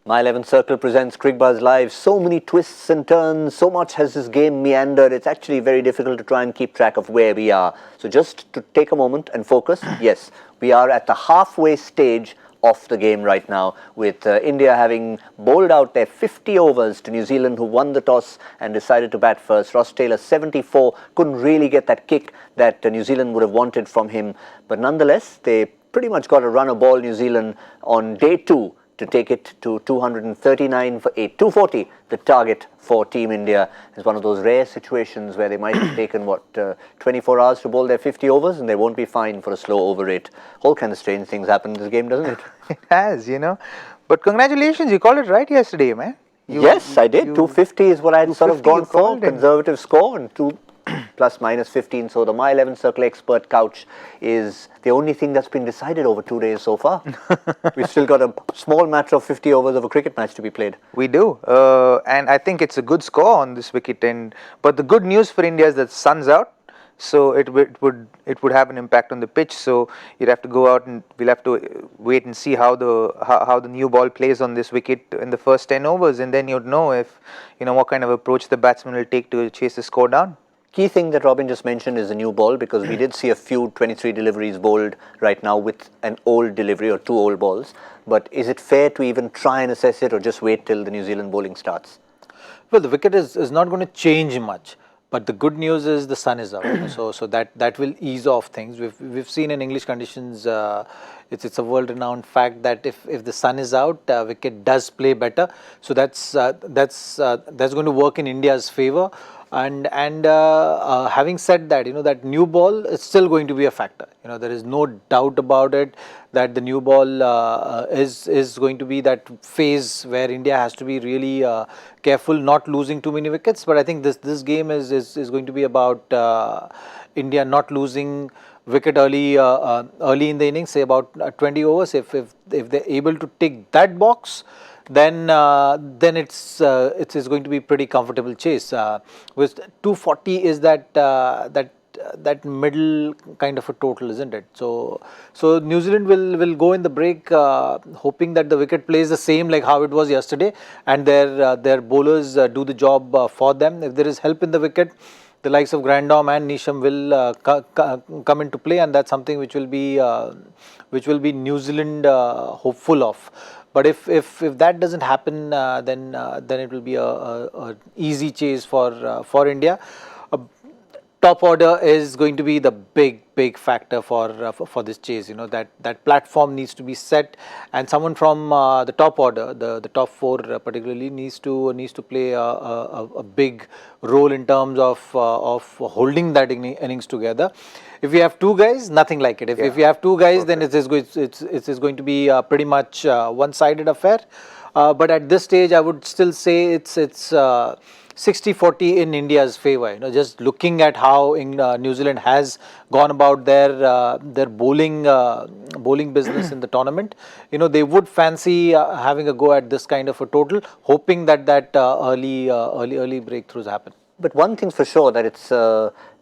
My 11 Circle presents Cricbuzz Live. So many twists and turns, so much has this game meandered. It's actually very difficult to try and keep track of where we are. So just to take a moment and focus, yes, we are at the halfway stage of the game right now, with India having bowled out their 50 overs to New Zealand, who won the toss and decided to bat first. Ross Taylor, 74, couldn't really get that kick that New Zealand would have wanted from him. But nonetheless, they pretty much got a run of ball, New Zealand, on day 2. To take it to 239 for 8. 240, the target for Team India, is one of those rare situations where they might have taken, 24 hours to bowl their 50 overs and they won't be fined for a slow over rate. All kinds of strange things happen in this game, doesn't it? It has, you know. But congratulations, you called it right yesterday, man. Yes, I did. 250 is what I had sort of gone for, conservative score, and 2 plus minus 15. So the My 11 Circle expert couch is the only thing that's been decided over 2 days so far. We've still got a small matter of 50 overs of a cricket match to be played. We do, and I think it's a good score on this wicket. But the good news for India is that the sun's out, so it would have an impact on the pitch. So you'd have to go out and we'll have to wait and see how the new ball plays on this wicket in the first 10 overs, and then you'd know if what kind of approach the batsman will take to chase the score down. Key thing that Robin just mentioned is the new ball, because we did see a few 23 deliveries bowled right now with an old delivery or 2 old balls. But is it fair to even try and assess it, or just wait till the New Zealand bowling starts? Well, the wicket is not going to change much. But the good news is the sun is out, so that will ease off things. We've seen in English conditions, it's a world-renowned fact that if the sun is out, wicket does play better. So that's going to work in India's favour. And having said that, that new ball is still going to be a factor. There is no doubt about it that the new ball is going to be that phase where India has to be really careful, not losing too many wickets. But I think this game is going to be about India not losing wicket early in the innings, say about 20 overs. If they're able to tick that box, then it's going to be pretty comfortable chase. With 240 is that middle kind of a total, isn't it? So New Zealand will go in the break hoping that the wicket plays the same like how it was yesterday, and their bowlers do the job for them. If there is help in the wicket, the likes of Grandom and Nisham will come into play, and that's something which will be New Zealand hopeful of. But if that doesn't happen, then it will be a easy chase for India. Top order is going to be the big factor for this chase. That platform needs to be set, and someone from the top order, the top 4 particularly, needs to play a big role in terms of holding that innings together. If you have 2 guys, nothing like it. If you have 2 guys, then it is going to be pretty much one-sided affair. But at this stage, I would still say it's 60-40 in India's favour. Just looking at how New Zealand has gone about their bowling business in the tournament, they would fancy having a go at this kind of a total, hoping that early breakthroughs happen. But one thing's for sure, that it's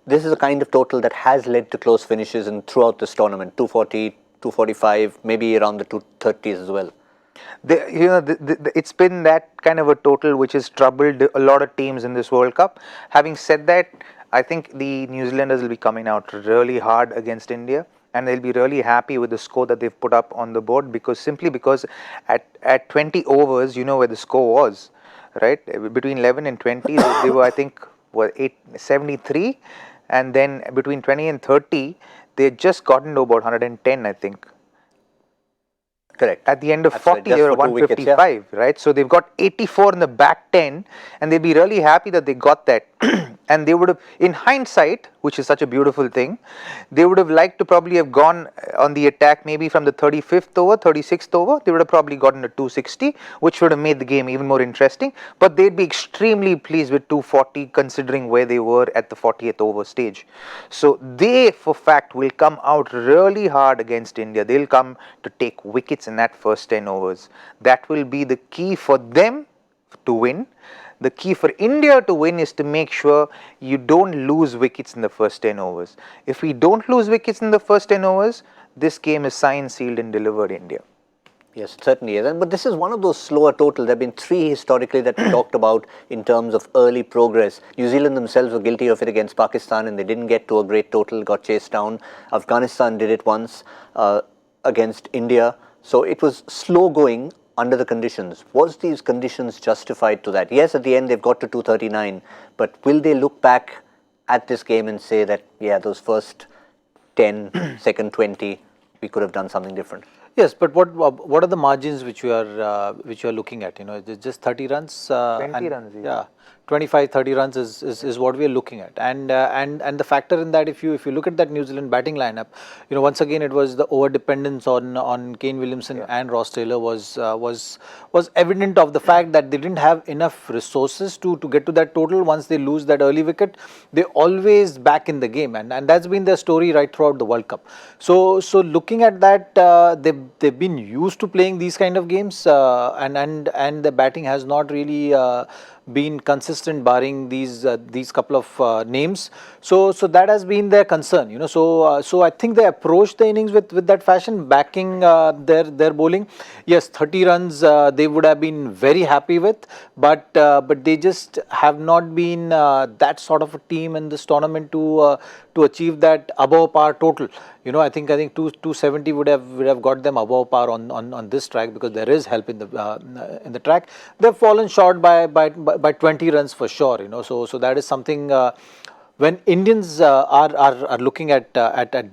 this is a kind of total that has led to close finishes throughout this tournament. 240, 245, maybe around the 230s as well. It's been that kind of a total which has troubled a lot of teams in this World Cup. Having said that, I think the New Zealanders will be coming out really hard against India, and they'll be really happy with the score that they've put up on the board, because at 20 overs, where the score was, right? Between 11 and 20, they were, I think, 73, and then between 20 and 30, they had just gotten to about 110, I think. Correct. At the end of 40, they were 155, wickets, yeah. Right? So they've got 84 in the back 10, and they'd be really happy that they got that. And they would have, in hindsight, which is such a beautiful thing, they would have liked to probably have gone on the attack maybe from the 35th over, 36th over. They would have probably gotten to 260, which would have made the game even more interesting. But they'd be extremely pleased with 240, considering where they were at the 40th over stage. So they, for fact, will come out really hard against India. They'll come to take wickets in that first 10 overs. That will be the key for them to win. The key for India to win is to make sure you don't lose wickets in the first 10 overs. If we don't lose wickets in the first 10 overs, this game is signed, sealed and delivered India. Yes, it certainly is. But this is one of those slower totals. There have been 3 historically that we talked about in terms of early progress. New Zealand themselves were guilty of it against Pakistan and they didn't get to a great total, got chased down. Afghanistan did it once against India. So it was slow going under the conditions. Was these conditions justified to that? Yes, at the end they've got to 239, but will they look back at this game and say that, yeah, those first 10, second 20, we could have done something different? Yes, but what are the margins which you are looking at? You know, is it just 30 runs? 20 runs. Yeah, 25, 30 runs is what we are looking at, and the factor in that, if you look at that New Zealand batting lineup, you know, once again it was the over dependence on Kane Williamson and Ross Taylor was evident of the fact that they didn't have enough resources to get to that total. Once they lose that early wicket, they always back in the game, and that's been their story right throughout the World Cup. So looking at that, they've been used to playing these kind of games, and the batting has not really been consistent, barring these couple of names. So that has been their concern, you know. So I think they approached the innings with that fashion, backing their bowling. Yes, 30 runs they would have been very happy with, but they just have not been that sort of a team in this tournament to achieve that above par total. You know, I think 270 would have got them above par on this track, because there is help in the track. They've fallen short by 20 runs for sure. You know, so that is something. When Indians are looking at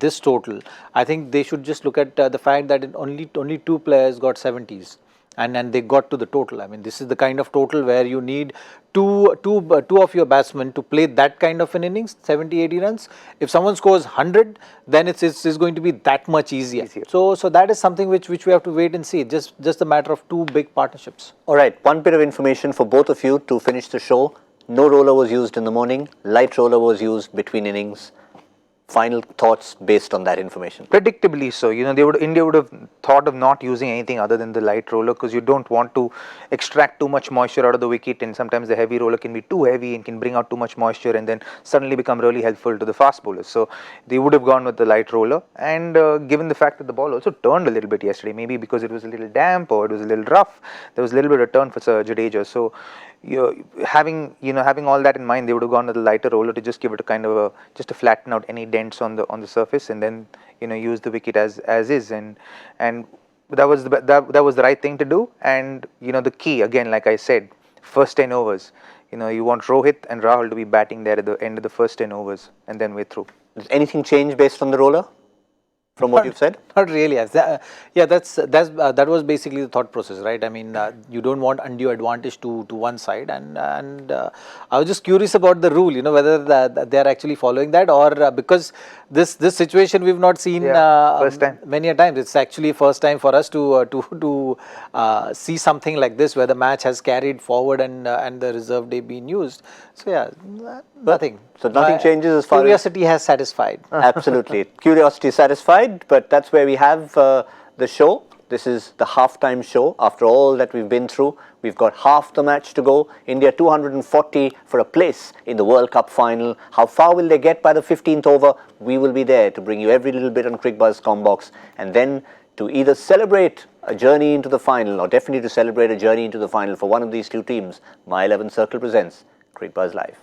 this total, I think they should just look at the fact that only 2 players got 70s. And they got to the total. I mean, this is the kind of total where you need two of your batsmen to play that kind of an innings, 70, 80 runs. If someone scores 100, then it's going to be that much easier. So that is something which we have to wait and see. Just a matter of 2 big partnerships. All right, one bit of information for both of you to finish the show. No roller was used in the morning. Light roller was used between innings. Final thoughts based on that information? Predictably so. You know, India would have thought of not using anything other than the light roller, because you don't want to extract too much moisture out of the wicket, and sometimes the heavy roller can be too heavy and can bring out too much moisture and then suddenly become really helpful to the fast bowlers. So they would have gone with the light roller, and given the fact that the ball also turned a little bit yesterday, maybe because it was a little damp or it was a little rough, there was a little bit of turn for Sir Jadeja. So having all that in mind, they would have gone with the lighter roller to just give it a kind of just to flatten out any dents on the surface, and then use the wicket as is, and that was the right thing to do. And the key, again, like I said, first 10 overs, you want Rohit and Rahul to be batting there at the end of the first 10 overs, and then we're through. Does anything change based on the roller from what you've said? Not really. Yeah, that was basically the thought process, right? I mean, you don't want undue advantage to one side, and I was just curious about the rule, whether they are actually following that, or because this situation we've not seen first time. Many a times. It's actually first time for us to see something like this, where the match has carried forward and the reserve day being used. So yeah, nothing. So nothing changes as far as curiosity has satisfied. Absolutely, curiosity satisfied. But that's where we have the show. This is the halftime show. After all that we've been through, we've got half the match to go. India 240 for a place in the World Cup final. How far will they get by the 15th over? We will be there to bring you every little bit on Cricbuzz Combox, and then to either celebrate a journey into the final, or definitely to celebrate a journey into the final for one of these 2 teams. My 11 Circle presents Cricbuzz Live.